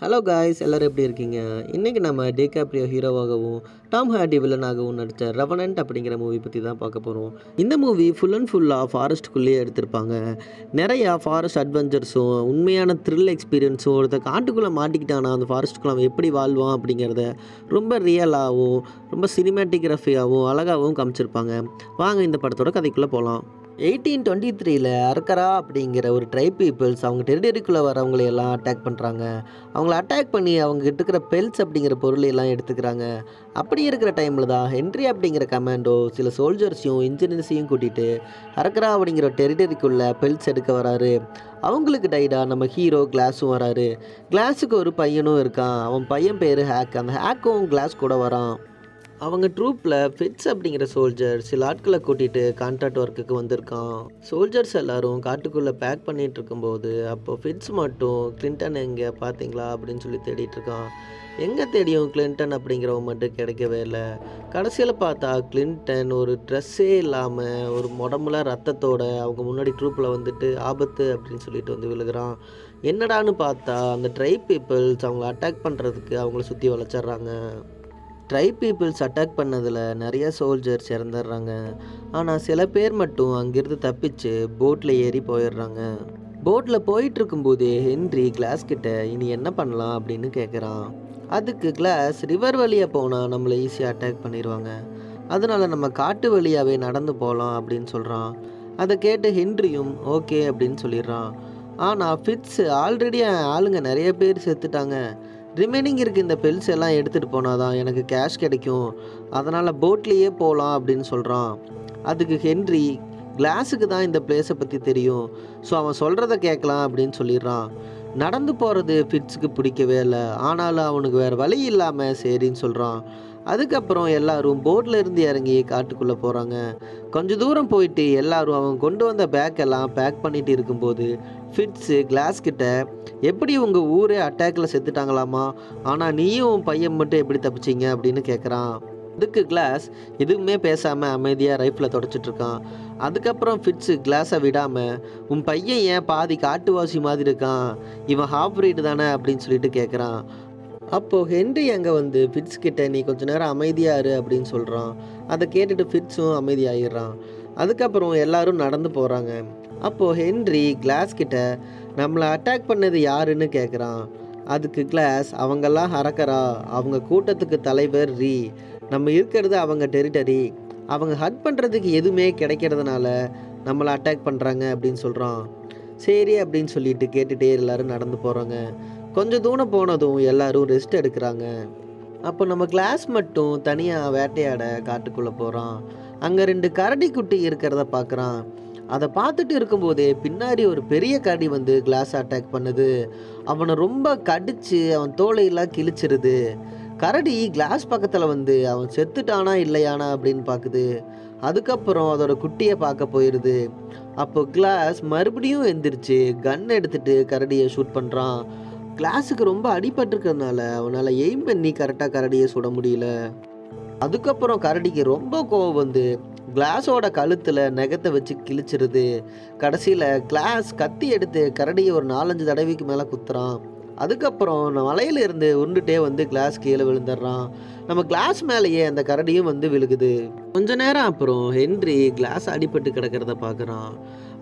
Hello guys, எல்லோரும் எப்படி இருக்கீங்க? இன்றைக்கி நம்ம டிகாப்ரியோ ஹீரோவாகவும் டாம் ஹார்டி வில்லனாகவும் நடித்த ரெவனன்ட் அப்படிங்கிற மூவி பற்றி தான் பார்க்க போகிறோம். இந்த மூவி ஃபுல் அண்ட் ஃபுல்லாக ஃபாரஸ்ட்டுக்குள்ளேயே எடுத்திருப்பாங்க. நிறையா ஃபாரஸ்ட் அட்வென்ச்சர்ஸும் உண்மையான த்ரில் எக்ஸ்பீரியன்ஸும் ஒருத்தர் காட்டுக்குள்ளே மாட்டிக்கிட்டானா அந்த ஃபாரஸ்ட்டுக்குள்ளே அவன் எப்படி வாழ்வான் அப்படிங்கிறத ரொம்ப ரியலாகவும் ரொம்ப சினிமேட்டிகிராஃபியாகவும் அழகாகவும் காமிச்சிருப்பாங்க. வாங்க இந்த படத்தோட கதைக்குள்ளே போகலாம். 1823 அர்கரா அப்படிங்கிற ஒரு ட்ரைப் பீப்புள்ஸ் அவங்க டெரிட்டரிக்குள்ளே வரவங்களையெல்லாம் அட்டாக் பண்ணுறாங்க. அவங்கள அட்டாக் பண்ணி அவங்ககிட்ட இருக்கிற பெல்ஸ் அப்படிங்கிற பொருளையெல்லாம் எடுத்துக்கிறாங்க. அப்படி இருக்கிற டைமில் தான் ஹென்ரி அப்படிங்கிற கமாண்டோ சில சோல்ஜர்ஸையும் இன்ஜினியர்ஸையும் கூட்டிகிட்டு அர்கரா அப்படிங்கிற டெரிட்டரிக்குள்ளே பெல்ஸ் எடுக்க வராரு. அவங்களுக்கு டைடாக நம்ம ஹீரோ கிளாஸும் வராரு. கிளாஸுக்கு ஒரு பையனும் இருக்கான். அவன் பையன் பேர் ஹேக். அந்த ஹேக்கும் கிளாஸ் கூட வரான். அவங்க ட்ரூப்பில் ஃபிட்ஸ் அப்படிங்கிற சோல்ஜர் சில ஆட்களை கூட்டிகிட்டு கான்ட்ராக்ட் ஒர்க்குக்கு வந்திருக்கான். சோல்ஜர்ஸ் எல்லோரும் காட்டுக்குள்ளே பேக் பண்ணிகிட்டு இருக்கும்போது அப்போ ஃபிட்ஸ் மட்டும் கிளின்டன் எங்கே பார்த்தீங்களா அப்படின்னு சொல்லி தேடிட்டுருக்கான். எங்கே தேடியும் கிளின்டன் அப்படிங்கிறவங்க மட்டும் கிடைக்கவே இல்லை. கடைசியில் பார்த்தா கிளின்டன் ஒரு ட்ரெஸ்ஸே இல்லாமல் ஒரு உடம்புல ரத்தத்தோட அவங்க முன்னாடி ட்ரூப்பில் வந்துட்டு ஆபத்து அப்படின்னு சொல்லிட்டு வந்து விழுகிறான். என்னடான்னு பார்த்தா அந்த ட்ரைப் பீப்புள்ஸ் அவங்கள அட்டாக் பண்ணுறதுக்கு அவங்கள சுற்றி வளைச்சிட்றாங்க. ட்ரைப் பீப்புள்ஸ் அட்டாக் பண்ணதில் நிறைய சோல்ஜர்ஸ் இறந்துடுறாங்க. ஆனால் சில பேர் மட்டும் அங்கேருந்து தப்பிச்சு போட்டில் ஏறி போயிடுறாங்க. போட்டில் போயிட்டுருக்கும்போதே ஹென்ரி கிளாஸ் கிட்ட இனி என்ன பண்ணலாம் அப்படின்னு கேட்குறான். அதுக்கு கிளாஸ் ரிவர் வழியாக போனால் நம்மளை ஈஸியாக அட்டாக் பண்ணிடுவாங்க, அதனால் நம்ம காட்டு வழியாகவே நடந்து போகலாம் அப்படின்னு சொல்கிறான். அதை கேட்டு ஹென்ரியும் ஓகே அப்படின்னு சொல்லிடுறான். ஆனால் ஃபிட்ஸ் ஆல்ரெடி ஆளுங்க நிறைய பேர் செத்துட்டாங்க, ரிமைனிங் இருக்குது இந்த பெல்ஸ் எல்லாம் எடுத்துகிட்டு போனால் தான் எனக்கு கேஷ் கிடைக்கும், அதனால் போட்லேயே போகலாம் அப்படின்னு சொல்கிறான். அதுக்கு ஹென்ரி கிளாஸுக்கு தான் இந்த பிளேஸை பற்றி தெரியும், ஸோ அவன் சொல்கிறத கேட்கலாம் அப்படின்னு சொல்லிடுறான். நடந்து போகிறது ஃபிட்ஸுக்கு பிடிக்கவே இல்லை, ஆனாலும் அவனுக்கு வேறு வழி இல்லாமல் சரின்னு சொல்கிறான். அதுக்கப்புறம் எல்லாரும் போட்டில் இருந்து இறங்கி காட்டுக்குள்ளே போகிறாங்க. கொஞ்சம் தூரம் போயிட்டு எல்லாரும் அவன் கொண்டு வந்த பேக்கெல்லாம் பேக் பண்ணிட்டு இருக்கும்போது ஃபிட்ஸு கிளாஸ் கிட்ட எப்படி உங்கள் ஊரே அட்டாக்கில் செத்துட்டாங்களாமா, ஆனால் நீயும் உன் பையன் மட்டும் எப்படி தப்பிச்சிங்க அப்படின்னு கேட்குறான். அதுக்கு கிளாஸ் எதுவுமே பேசாமல் அமைதியாக ரைஃபில் தொடச்சிட்ருக்கான். அதுக்கப்புறம் ஃபிட்ஸு கிளாஸை விடாமல் உன் பையன் ஏன் பாதி காட்டுவாசி மாதிரி இருக்கான், இவன் ஹாஃப் ரைடு தானே அப்படின்னு சொல்லிட்டு கேட்குறான். அப்போது ஹென்ரி அங்கே வந்து ஃபிட்ஸ் கிட்ட நீ கொஞ்சம் நேரம் அமைதியாரு அப்படின்னு சொல்கிறான். அதை கேட்டுட்டு ஃபிட்ஸும் அமைதியாகிடுறான். அதுக்கப்புறம் எல்லாரும் நடந்து போகிறாங்க. அப்போது ஹென்ரி கிளாஸ் கிட்ட நம்மளை அட்டாக் பண்ணது யாருன்னு கேட்குறான். அதுக்கு கிளாஸ் அவங்கெல்லாம் அர்கரா, அவங்க கூட்டத்துக்கு தலைவர் ரீ, நம்ம இருக்கிறது அவங்க டெரிட்டரி, அவங்க ஹட் பண்ணுறதுக்கு எதுவுமே கிடைக்கிறதுனால நம்மளை அட்டாக் பண்ணுறாங்க அப்படின்னு சொல்கிறான். சரி அப்படின்னு சொல்லிட்டு கேட்டுகிட்டே எல்லோரும் நடந்து போகிறாங்க. கொஞ்சம் தூரம் போனதும் எல்லோரும் ரெஸ்ட் எடுக்கிறாங்க. அப்போ நம்ம கிளாஸ் மட்டும் தனியாக வேட்டையாட காட்டுக்குள்ளே போகிறான். அங்கே 2 கரடி குட்டி இருக்கிறத பார்க்குறான். அதை பார்த்துட்டு இருக்கும்போதே பின்னாடி ஒரு பெரிய கரடி வந்து கிளாஸ் அட்டாக் பண்ணுது. அவனை ரொம்ப கடித்து அவன் தோலையெல்லாம் கிழிச்சிருது. கரடி கிளாஸ் பக்கத்தில் வந்து அவன் செத்துட்டானா இல்லையானா அப்படின்னு பார்க்குது. அதுக்கப்புறம் அதோட குட்டியை பார்க்க போயிடுது. அப்போ கிளாஸ் மறுபடியும் எந்திரிச்சு கன் எடுத்துகிட்டு கரடியை ஷூட் பண்ணுறான். கிளாஸுக்கு ரொம்ப அடிபட்டிருக்கிறதுனால அவனால் எய்ம் பண்ணி கரெக்டாக கரடியை சுட முடியல. அதுக்கப்புறம் கரடிக்கு ரொம்ப கோவம் வந்து கிளாஸோட கழுத்தில் நகத்தை வச்சு கிழிச்சிருது. கடைசியில் கிளாஸ் கத்தி எடுத்து கரடியை ஒரு 4-5 தடவைக்கு மேலே குத்துறான். அதுக்கப்புறம் மலையிலிருந்து உருண்டுட்டே வந்து கிளாஸ் கீழே விழுந்துடுறான். நம்ம கிளாஸ் மேலேயே அந்த கரடியும் வந்து விழுகுது. கொஞ்ச நேரம் அப்புறம் ஹென்ரி கிளாஸ் அடிபட்டு கிடக்கிறத பார்க்குறான்.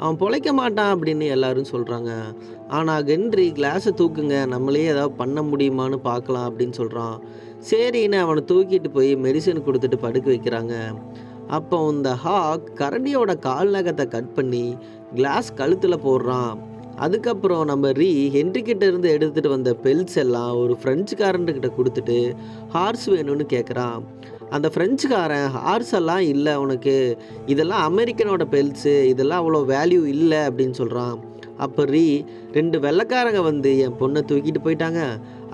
அவன் பொழைக்க மாட்டான் அப்படின்னு எல்லாரும் சொல்கிறாங்க. ஆனால் ஹென்ரி கிளாஸை தூக்குங்க, நம்மளே ஏதாவது பண்ண முடியுமான்னு பார்க்கலாம் அப்படின்னு சொல்கிறான். சரின்னு அவனை தூக்கிட்டு போய் மெடிசன் கொடுத்துட்டு படுக்க வைக்கிறாங்க. அப்போ இந்த ஹாக் கரடியோட கால் நகத்தை கட் பண்ணி கிளாஸ் கழுத்தில் போடுறான். அதுக்கப்புறம் நம்ம ரீ ஹென்ரிக்கிட்ட இருந்து எடுத்துகிட்டு வந்த பெல்ஸ் எல்லாம் ஒரு ஃப்ரெஞ்சுக்காரன்கிட்ட கொடுத்துட்டு ஹார்ஸ் வேணும்னு கேட்குறான். அந்த ஃப்ரெஞ்சுக்காரன் ஹார்ஸ் எல்லாம் இல்லை உனக்கு, இதெல்லாம் அமெரிக்கனோட பெல்ஸு, இதெல்லாம் அவ்வளோ வேல்யூ இல்லை அப்படின்னு சொல்கிறான். அப்போ ரீ 2 வெள்ளைக்காரங்க வந்து என் பொண்ணை தூக்கிட்டு போயிட்டாங்க,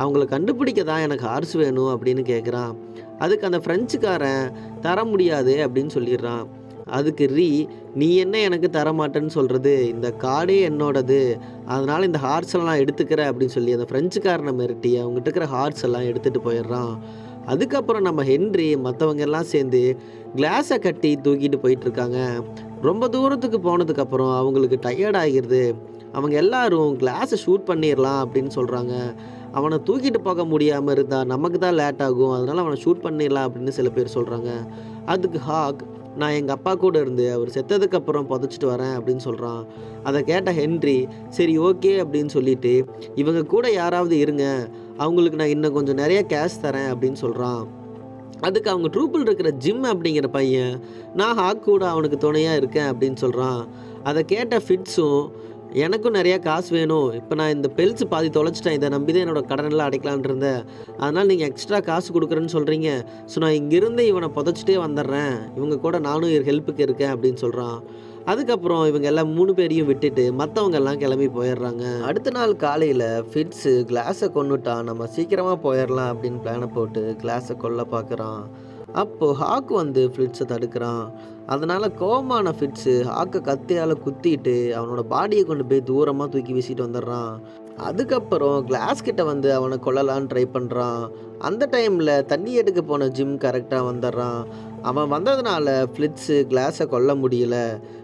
அவங்கள கண்டுபிடிக்க தான் எனக்கு ஹார்ஸ் வேணும் அப்படின்னு கேட்குறான். அதுக்கு அந்த ஃப்ரெஞ்சுக்காரன் தர முடியாது அப்படின்னு சொல்லிடுறான். அதுக்கு ரீ நீ என்ன எனக்கு தரமாட்டேன்னு சொல்கிறது, இந்த காடே என்னோடது, அதனால் இந்த ஹார்ஸ் எல்லாம் எடுத்துக்கிறேன் அப்படின்னு சொல்லி அந்த ஃப்ரெஞ்சுக்காரனை மிரட்டி அவங்ககிட்ட இருக்கிற ஹார்ஸ் எல்லாம் எடுத்துகிட்டு போயிடுறான். அதுக்கப்புறம் நம்ம ஹென்ரி மற்றவங்க எல்லாம் சேர்ந்து கிளாஸை கட்டி தூக்கிட்டு போயிட்டுருக்காங்க. ரொம்ப தூரத்துக்கு போனதுக்கப்புறம் அவங்களுக்கு டயர்ட் ஆகிடுது. அவங்க எல்லாரும் கிளாஸை ஷூட் பண்ணிடலாம் அப்படின்னு சொல்கிறாங்க. அவனை தூக்கிட்டு போக முடியாமல் இருந்தால் நமக்கு தான் லேட் ஆகும், அதனால் அவனை ஷூட் பண்ணிடலாம் அப்படின்னு சில பேர் சொல்கிறாங்க. அதுக்கு ஹாக், நான் எங்கள் அப்பா கூட இருந்து அவர் செத்ததுக்கப்புறம் புதைச்சிட்டு வரேன் அப்படின்னு சொல்கிறான். அதை கேட்ட ஹென்றி சரி ஓகே அப்படின்னு சொல்லிட்டு இவங்க கூட யாராவது இருங்க, அவங்களுக்கு நான் இன்னும் கொஞ்சம் நிறைய கேஷ் தரேன் அப்படின்னு சொல்கிறான். அதுக்கு அவங்க ட்ரூப்பில் இருக்கிற ஜிம் அப்படிங்கிற பையன் நான் ஹாக் கூட அவனுக்கு துணையாக இருக்கேன் அப்படின்னு சொல்கிறான். அதை கேட்ட ஃபிட்ஸும் எனக்கும் நிறையா காசு வேணும், இப்போ நான் இந்த பெல்ஸ் பாதி தொலைச்சிட்டேன், இதை நம்பி தான் என்னோடய கடனெல்லாம் அடைக்கலான் இருந்தேன், அதனால் நீங்கள் எக்ஸ்ட்ரா காசு கொடுக்குறேன்னு சொல்கிறீங்க, ஸோ நான் இங்கேருந்து இவனை புதைச்சிட்டே வந்துடுறேன், இவங்க கூட நானும் ஹெல்ப்புக்கு இருக்கேன் அப்படின்னு சொல்கிறான். அதுக்கப்புறம் இவங்க எல்லாம் 3 பேரையும் விட்டுட்டு மற்றவங்க எல்லாம் கிளம்பி போயிடுறாங்க. அடுத்த நாள் காலையில் ஃபிட்ஸு கிளாஸை கொன்னுட்டான், நம்ம சீக்கிரமாக போயிடலாம் அப்படின்னு பிளானை போட்டு கிளாஸை கொல்ல பார்க்குறான். அப்போது ஹாக் வந்து ஃபிட்ஸை தடுக்கிறான். அதனால் கோவமான ஃபிட்ஸு ஹாக்கை கத்தியால் குத்திட்டு அவனோட பாடியை கொண்டு போய் தூரமாக தூக்கி வீசிட்டு வந்துடுறான். அதுக்கப்புறம் கிளாஸ் கிட்ட வந்து அவனை கொல்லலான்னு ட்ரை பண்ணுறான். அந்த டைமில் தண்ணி எடுக்க போன ஜிம் கரெக்டாக வந்துடுறான். அவன் வந்ததுனால ஃபிட்ஸு கிளாஸை கொல்ல முடியல.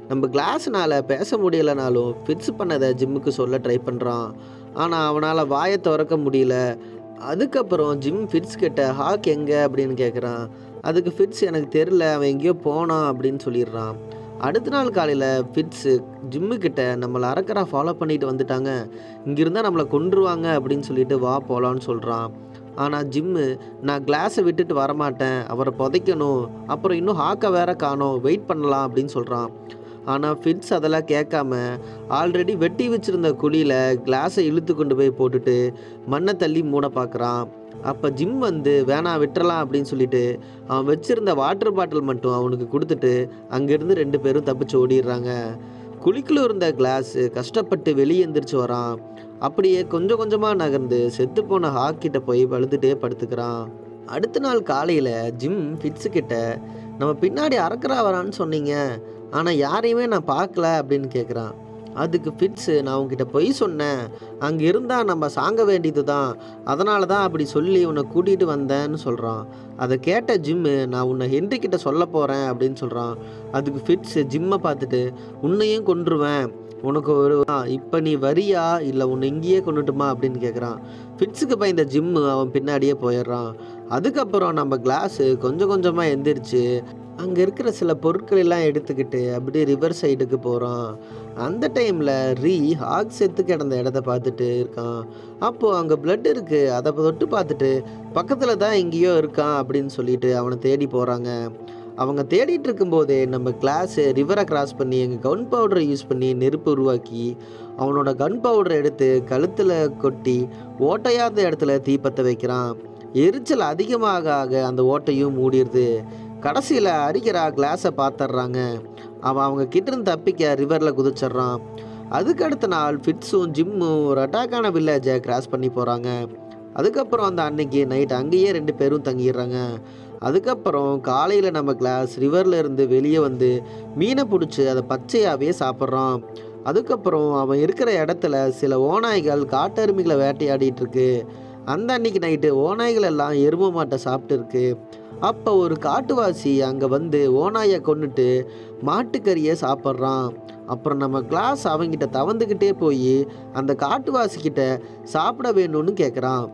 நம்ம கிளாஸ்னால் பேச முடியலைனாலும் ஃபிட்ஸ் பண்ணதை ஜிம்முக்கு சொல்ல ட்ரை பண்ணுறான். ஆனால் அவனால் வாயை திறக்க முடியல. அதுக்கப்புறம் ஜிம் ஃபிட்ஸ் கிட்ட ஹாக் எங்கே அப்படின்னு கேட்குறான். அதுக்கு ஃபிட்ஸ் எனக்கு தெரில, அவன் எங்கேயோ போனான் அப்படின்னு சொல்லிடுறான். அடுத்த நாள் காலையில் ஃபிட்ஸு ஜிம்முக்கிட்ட நம்மளை அரக்கராக ஃபாலோ பண்ணிட்டு வந்துட்டாங்க, இங்கிருந்தால் நம்மளை கொன்றுவாங்க அப்படின்னு சொல்லிட்டு வா போகலான்னு சொல்கிறான். ஆனால் ஜிம்மு நான் கிளாஸை விட்டுட்டு வரமாட்டேன், அவரை புதைக்கணும், அப்புறம் இன்னும் ஹாக்கை வேற காணோம், வெயிட் பண்ணலாம் அப்படின்னு சொல்கிறான். ஆனால் ஃபிட்ஸ் அதெல்லாம் கேட்காம ஆல்ரெடி வெட்டி வச்சுருந்த குழியில் கிளாஸை இழுத்து கொண்டு போய் போட்டுட்டு மண்ணை தள்ளி மூட பார்க்குறான். அப்போ ஜிம் வந்து வேணாம் விட்டுறலாம் அப்படின்னு சொல்லிட்டு அவன் வச்சுருந்த வாட்டர் பாட்டில் மட்டும் அவனுக்கு கொடுத்துட்டு அங்கேருந்து 2 பேரும் தப்பிச்சு ஓடிடுறாங்க. குழிக்குள்ள இருந்த கிளாஸு கஷ்டப்பட்டு வெளியே எந்திரிச்சு வரான். அப்படியே கொஞ்சம் கொஞ்சமாக நகர்ந்து செத்துப்போன ஹாக்கிட்ட போய் பழுதுட்டே படுத்துக்கிறான். அடுத்த நாள் காலையில் ஜிம் ஃபிட்ஸுக்கிட்ட நம்ம பின்னாடி அரக்கரா வரான்னு சொன்னீங்க, ஆனால் யாரையுமே நான் பார்க்கல அப்படின்னு கேட்குறான். அதுக்கு ஃபிட்ஸு நான் உங்ககிட்ட பொய் சொன்னேன், அங்கே இருந்தால் நம்ம சாங்க வேண்டியது தான், அதனால தான் அப்படி சொல்லி உன்னை கூட்டிகிட்டு வந்தேன்னு சொல்கிறான். அதை கேட்ட ஜிம்மு நான் உன்னை ஹென்றி கிட்ட சொல்ல போகிறேன் அப்படின்னு சொல்கிறான். அதுக்கு ஃபிட்ஸு ஜிம்மை பார்த்துட்டு உன்னையும் கொன்றுவேன், உனக்கு ஒரு இப்போ நீ வரியா இல்லை உன்னை இங்கேயே கொண்டுட்டுமா அப்படின்னு கேட்குறான். ஃபிட்ஸுக்கு பயந்த ஜிம்மு அவன் பின்னாடியே போயிடுறான். அதுக்கப்புறம் நம்ம கிளாஸு கொஞ்சம் கொஞ்சமாக எந்திரிச்சு அங்கே இருக்கிற சில பொருட்கள் எல்லாம் எடுத்துக்கிட்டு அப்படியே ரிவர் சைடுக்கு போகிறான். அந்த டைமில் ஹாக் செத்து கிடந்த இடத்த பார்த்துட்டு இருக்கான். அப்போது அங்கே பிளட் இருக்குது, அதை தொட்டு பார்த்துட்டு பக்கத்தில் தான் எங்கேயோ இருக்கான் அப்படின்னு சொல்லிட்டு அவனை தேடி போகிறாங்க. அவங்க தேடிட்டு இருக்கும்போதே நம்ம கிளாஸு ரிவரை கிராஸ் பண்ணி எங்கள் கன் பவுடரை யூஸ் பண்ணி நெருப்பு உருவாக்கி அவனோட கன் பவுடரை எடுத்து கழுத்தில் கொட்டி ஓட்டையாத இடத்துல தீப்பற்ற வைக்கிறான். எரிச்சல் அதிகமாக ஆக அந்த ஓட்டையும் மூடிடுது. கடைசியில் அரிக்கிறா கிளாஸை பார்த்துட்றாங்க. அவன் அவங்க கிட்டேருந்து தப்பிக்க ரிவரில் குதிச்சிட்றான். அதுக்கு அடுத்த நாள் ஃபிட்ஸும் ஜிம்மும் ஒரு அட்டாக்கான வில்லேஜை கிராஸ் பண்ணி போகிறாங்க. அதுக்கப்புறம் அந்த அன்னைக்கு நைட் அங்கேயே 2 பேரும் தங்கிடுறாங்க. அதுக்கப்புறம் காலையில் நம்ம கிளாஸ் ரிவரில் இருந்து வெளியே வந்து மீனை பிடிச்சி அதை பச்சையாகவே சாப்பிட்றான். அதுக்கப்புறம் அவன் இருக்கிற இடத்துல சில ஓநாய்கள் காட்டெருமைகளை வேட்டையாடிட்டு இருக்கு. அந்த அன்னைக்கு நைட்டு ஓநாய்கள் எல்லாம் எருமை மாட்டை சாப்பிட்டு இருக்கு. அப்போ ஒரு காட்டுவாசி அங்கே வந்து ஓநாயை கொன்னுட்டு மாட்டுக்கறியை சாப்பிட்றான். அப்புறம் நம்ம கிளாஸ் அவங்கிட்ட தவந்துக்கிட்டே போய் அந்த காட்டுவாசிக்கிட்ட சாப்பிட வேணும்னு கேட்குறான்.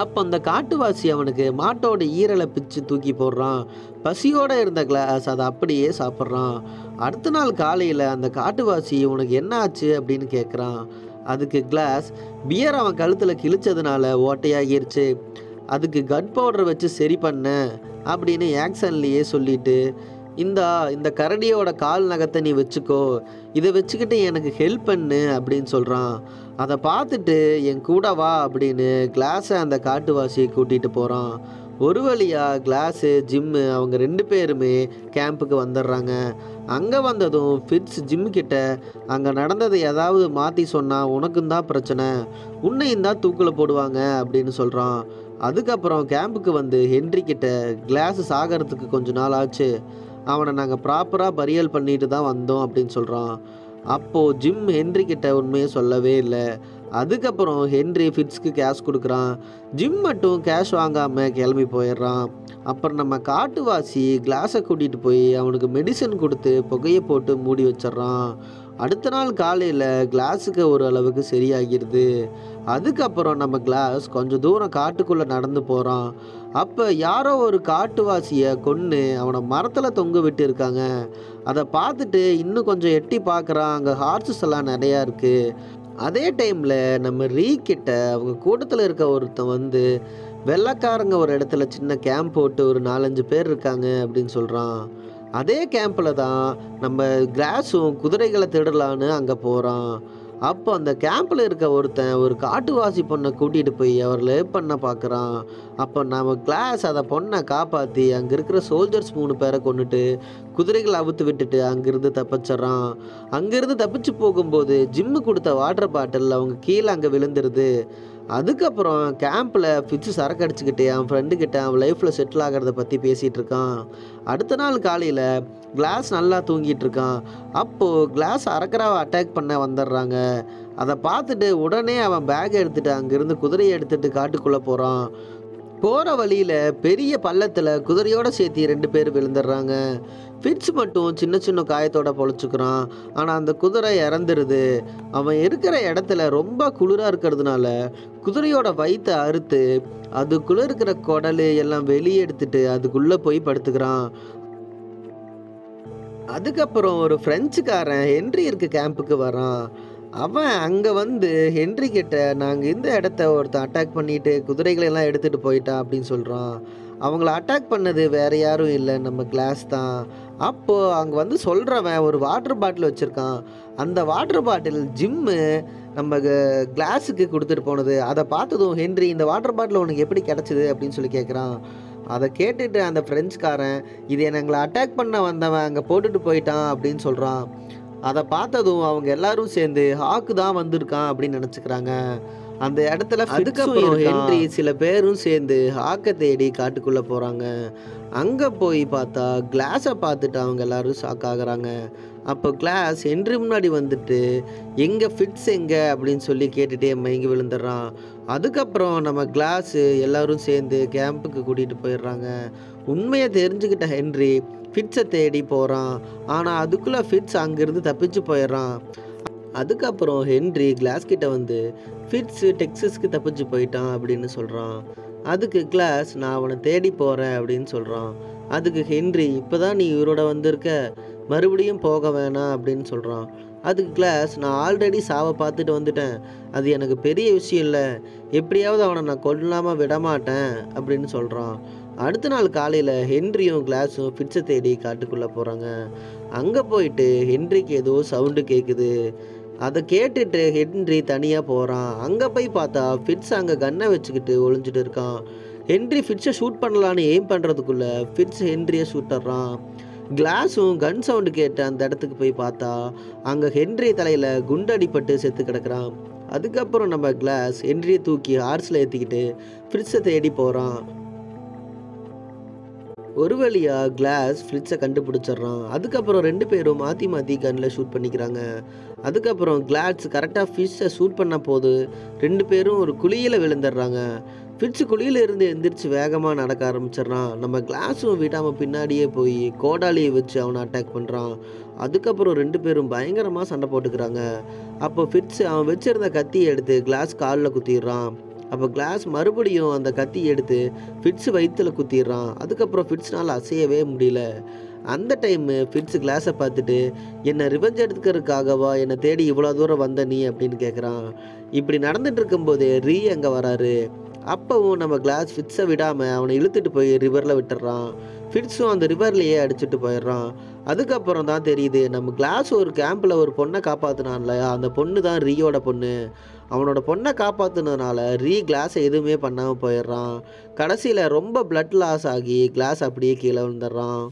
அப்போ அந்த காட்டுவாசி அவனுக்கு மாட்டோட ஈரலை பிச்சு தூக்கி போடுறான். பசியோடு இருந்த கிளாஸ் அதை அப்படியே சாப்பிட்றான். அடுத்த நாள் காலையில் அந்த காட்டுவாசி உனக்கு என்ன ஆச்சு அப்படின்னு கேட்குறான். அதுக்கு கிளாஸ் பியர் அவன் கழுத்தில் கிழிச்சதுனால ஓட்டையாகிருச்சு, அதுக்கு கன் பவுடரை வச்சு சரி பண்ண அப்படின்னு ஆக்ஷன்லேயே சொல்லிட்டு இந்த கரடியோட கால் நகத்தை நீ வச்சுக்கோ, இதை வச்சுக்கிட்டு எனக்கு ஹெல்ப் பண்ணு அப்படின்னு சொல்கிறான். அதை பார்த்துட்டு என் கூட வா அப்படின்னு கிளாஸை அந்த காட்டுவாசியை கூட்டிகிட்டு போகிறான். ஒரு வழியாக கிளாஸு ஜிம்மு அவங்க 2 பேருமே கேம்புக்கு வந்துடுறாங்க. அங்கே வந்ததும் ஃபிட்ஸ் ஜிம்முக்கிட்ட அங்கே நடந்ததை ஏதாவது மாற்றி சொன்னால் உனக்கும் தான் பிரச்சனை, உன்னையும் தான் தூக்கில் போடுவாங்க அப்படின்னு சொல்கிறான். அதுக்கப்புறம் கேம்புக்கு வந்து ஹென்றி கிட்ட கிளாஸு சாகிறதுக்கு கொஞ்ச நாள் ஆச்சு, அவனை நாங்கள் ப்ராப்பராக பரியல் பண்ணிட்டு தான் வந்தோம் அப்படின்னு சொல்கிறான். அப்போது ஜிம் ஹென்றி கிட்ட உண்மையை சொல்லவே இல்லை. அதுக்கப்புறம் ஹென்றி ஃபிட்ஸ்க்கு கேஷ் கொடுக்குறான். ஜிம் மட்டும் கேஷ் வாங்காமல் கிளம்பி போயிடுறான். அப்புறம் நம்ம காட்டுவாசி கிளாஸை கூட்டிகிட்டு போய் அவனுக்கு மெடிசன் கொடுத்து புகையை போட்டு மூடி வச்சிட்றான். அடுத்த நாள் காலையில் கிளாஸுக்கு ஒரு அளவுக்கு சரியாகிடுது. அதுக்கப்புறம் நம்ம கிளாஸ் கொஞ்சம் தூரம் காட்டுக்குள்ளே நடந்து போகிறான். அப்போ யாரோ ஒரு காட்டுவாசியை கொன்று அவனை மரத்தில் தொங்க விட்டு இருக்காங்க. அதை பார்த்துட்டு இன்னும் கொஞ்சம் எட்டி பார்க்குறான். அங்கே ஹார்சஸ் எல்லாம் நிறையா இருக்குது. அதே டைமில் நம்ம ரீ கிட்ட அவங்க கூட்டத்தில் இருக்க ஒருத்தன் வந்து வெள்ளைக்காரங்க ஒரு இடத்துல சின்ன கேம்ப் போட்டு ஒரு 4-5 பேர் இருக்காங்க அப்படின்னு சொல்கிறான். அதே கேம்பில் தான் நம்ம கிளாஸும் குதிரைகளை திருடலான்னு அங்கே போகிறான். அப்போ அந்த கேம்பில் இருக்க ஒருத்தன் ஒரு காட்டுவாசி பொண்ணை கூட்டிகிட்டு போய் அவர் லேப் பண்ண பார்க்குறான். அப்போ நம்ம கிளாஸ் அதை பொண்ணை காப்பாற்றி அங்கே இருக்கிற சோல்ஜர்ஸ் 3 பேரை கொண்டுட்டு குதிரைகளை அவுத்து விட்டுட்டு அங்கேருந்து தப்பிச்சிட்றான். அங்கேருந்து தப்பிச்சு போகும்போது ஜிம்மு கொடுத்த வாட்டர் பாட்டில் அவங்க கீழே அங்கே விழுந்துருது. அதுக்கப்புறம் கேம்பில் ஃபிட்ஸு சரக்கு அடிச்சுக்கிட்டு அவன் ஃப்ரெண்டுக்கிட்ட அவன் லைஃப்பில் செட்டில் ஆகிறத பற்றி பேசிகிட்டு இருக்கான். அடுத்த நாள் காலையில் கிளாஸ் நல்லா தூங்கிட்டு இருக்கான். அப்போது கிளாஸ் அரக்கராவை அட்டாக் பண்ண வந்துடுறாங்க. அதை பார்த்துட்டு உடனே அவன் பேக்கை எடுத்துகிட்டு அங்கேருந்து குதிரையை எடுத்துகிட்டு காட்டுக்குள்ளே போகிறான். போகிற வழியில் பெரிய பள்ளத்தில் குதிரையோடு சேர்த்து 2 பேர் விழுந்துடுறாங்க. ஃபிட்ஸ் மட்டும் சின்ன சின்ன காயத்தோட பொழைச்சிக்கிறான். ஆனால் அந்த குதிரை இறந்துருது. அவன் இருக்கிற இடத்துல ரொம்ப குளிராக இருக்கிறதுனால குதிரையோட வயிற்றை அறுத்து அதுக்குள்ளே இருக்கிற குடல் எல்லாம் வெளியே எடுத்துட்டு அதுக்குள்ளே போய் படுத்துக்கிறான். அதுக்கப்புறம் ஒரு ஃப்ரெஞ்சுக்காரன் ஹென்றி இருக்க கேம்புக்கு வரான். அவன் அங்கே வந்து ஹென்றி கிட்ட நாங்கள் இந்த இடத்த ஒருத்தன் அட்டாக் பண்ணிட்டு குதிரைகளெல்லாம் எடுத்துகிட்டு போயிட்டான் அப்படின்னு சொல்கிறான். அவங்கள அட்டாக் பண்ணது வேறு யாரும் இல்லை, நம்ம கிளாஸ் தான். அப்போது அங்கே வந்து சொல்கிறவன் ஒரு வாட்டர் பாட்டில் வச்சுருக்கான். அந்த வாட்டர் பாட்டில் ஜிம்மு நம்ம கிளாஸுக்கு கொடுத்துட்டு போனது. அதை பார்த்ததும் ஹென்றி இந்த வாட்டர் பாட்டில் உனக்கு எப்படி கிடச்சிது அப்படின்னு சொல்லி கேட்குறான். அதை கேட்டுட்டு அந்த ஃப்ரெஞ்சுக்காரன் இது எங்களை அட்டாக் பண்ண வந்தவன் அங்கே போட்டுட்டு போயிட்டான் அப்படின்னு சொல்கிறான். அதை பார்த்ததும் அவங்க எல்லாரும் சேர்ந்து ஹாக்கு தான் வந்திருக்கான் அப்படின்னு நினச்சிக்கிறாங்க. அந்த இடத்துல அதுக்கப்புறம் ஹென்றி சில பேரும் சேர்ந்து ஹாக்கை தேடி காட்டுக்குள்ளே போகிறாங்க. அங்கே போய் பார்த்தா கிளாஸை பார்த்துட்டு அவங்க எல்லாரும் ஷாக் ஆகுறாங்க. அப்போ கிளாஸ் ஹென்றி முன்னாடி வந்துட்டு எங்கே ஃபிட்ஸ் எங்கே அப்படின்னு சொல்லி கேட்டுகிட்டே மயங்கி விழுந்துடுறான். அதுக்கப்புறம் நம்ம கிளாஸு எல்லோரும் சேர்ந்து கேம்புக்கு கூட்டிகிட்டு போயிடுறாங்க. உண்மையை தெரிஞ்சுக்கிட்ட ஹென்றி ஃபிட்ஸை தேடி போகிறான். ஆனால் அதுக்குள்ளே ஃபிட்ஸ் அங்கேருந்து தப்பிச்சு போயிடுறான். அதுக்கப்புறம் ஹென்றி கிளாஸ் கிட்ட வந்து ஃபிட்ஸு டெக்ஸஸ்க்கு தப்பிச்சு போயிட்டான் அப்படின்னு சொல்கிறான். அதுக்கு கிளாஸ் நான் அவனை தேடி போகிறேன் அப்படின்னு சொல்கிறான். அதுக்கு ஹென்றி இப்போ தான் நீ இவரோட வந்திருக்க, மறுபடியும் போக வேணாம் அப்படின்னு சொல்கிறான். அதுக்கு கிளாஸ் நான் ஆல்ரெடி சாவை பார்த்துட்டு வந்துட்டேன், அது எனக்கு பெரிய விஷயம் இல்லை, எப்படியாவது அவனை நான் கொல்லாமல் விடமாட்டேன் அப்படின்னு சொல்கிறான். அடுத்த நாள் காலையில் ஹென்ரியும் கிளாஸும் ஃபிட்ஸை தேடி காட்டுக்குள்ளே போகிறாங்க. அங்கே போயிட்டு ஹென்ரிக்கு ஏதோ சவுண்டு கேட்குது. அதை கேட்டுட்டு ஹென்றி தனியாக போகிறான். அங்கே போய் பார்த்தா ஃபிட்ஸ் அங்கே கன்னை வச்சுக்கிட்டு ஒளிஞ்சிட்டு இருக்கான். ஹென்றி ஃபிட்ஸை ஷூட் பண்ணலான்னு எய்ம் பண்ணுறதுக்குள்ளே ஃபிட்ஸ் ஹென்ரியை ஷூட்டர்றான். கிளாஸும் கன் சவுண்டு கேட்டு அந்த இடத்துக்கு போய் பார்த்தா அங்கே ஹென்றி தலையில் குண்டடிப்பட்டு செத்து கிடக்கிறான். அதுக்கப்புறம் நம்ம கிளாஸ் ஹென்ரியை தூக்கி ஹார்ஸில் ஏற்றிக்கிட்டு ஃபிட்ஸை தேடி போகிறான். ஒரு வழியாக கிளாஸ் ஃபிட்ஸை கண்டுபிடிச்சிட்றான். அதுக்கப்புறம் 2 பேரும் மாற்றி மாற்றி கன்னில் ஷூட் பண்ணிக்கிறாங்க. அதுக்கப்புறம் கிளாஸ் கரெக்டாக ஃபிட்ஸை ஷூட் பண்ண போது 2 பேரும் ஒரு குழியில் விழுந்துடுறாங்க. ஃபிட்ஸ் குழியில் இருந்து எந்திரிச்சு வேகமாக நடக்க ஆரம்பிச்சிட்றான். நம்ம கிளாஸும் விடாமல் பின்னாடியே போய் கோடாலியை வச்சு அவனை அட்டாக் பண்ணுறான். அதுக்கப்புறம் 2 பேரும் பயங்கரமாக சண்டை போட்டுக்கிறாங்க. அப்போ ஃபிட்ஸ் அவன் வச்சுருந்த கத்தியை எடுத்து கிளாஸ் காலில் குத்திடுறான். அப்போ கிளாஸ் மறுபடியும் அந்த கத்தி எடுத்து ஃபிட்ஸ் வயிற்றில் குத்திடுறான். அதுக்கப்புறம் ஃபிட்ஸ்னால் அசையவே முடியல. அந்த டைமு ஃபிட்ஸ் கிளாஸை பார்த்துட்டு என்னை ரிவெஞ்ச் எடுத்துக்கிறதுக்காகவா என்னை தேடி இவ்வளோ தூரம் வந்த நீ அப்படின்னு கேட்குறான். இப்படி நடந்துட்டு இருக்கும்போது ரீ அங்கே வராரு. அப்போவும் நம்ம கிளாஸ் ஃபிட்ஸை விடாமல் அவனை இழுத்துட்டு போய் ரிவரில் விட்டுறான். ஃபிட்ஸும் அந்த ரிவர்லேயே அடிச்சுட்டு போயிடுறான். அதுக்கப்புறம் தான் தெரியுது நம்ம கிளாஸ் ஒரு கேம்பில் ஒரு பொண்ணை காப்பாற்றினான்ல, அந்த பொண்ணு தான் ரீயோட பொண்ணு. அவனோட பொண்ணை காப்பாற்றுனதுனால ரீ கிளாஸை எதுவுமே பண்ணாமல் போயிடுறான். கடைசியில் ரொம்ப பிளட் லாஸ் ஆகி கிளாஸ் அப்படியே கீழே விழுந்துடுறான்.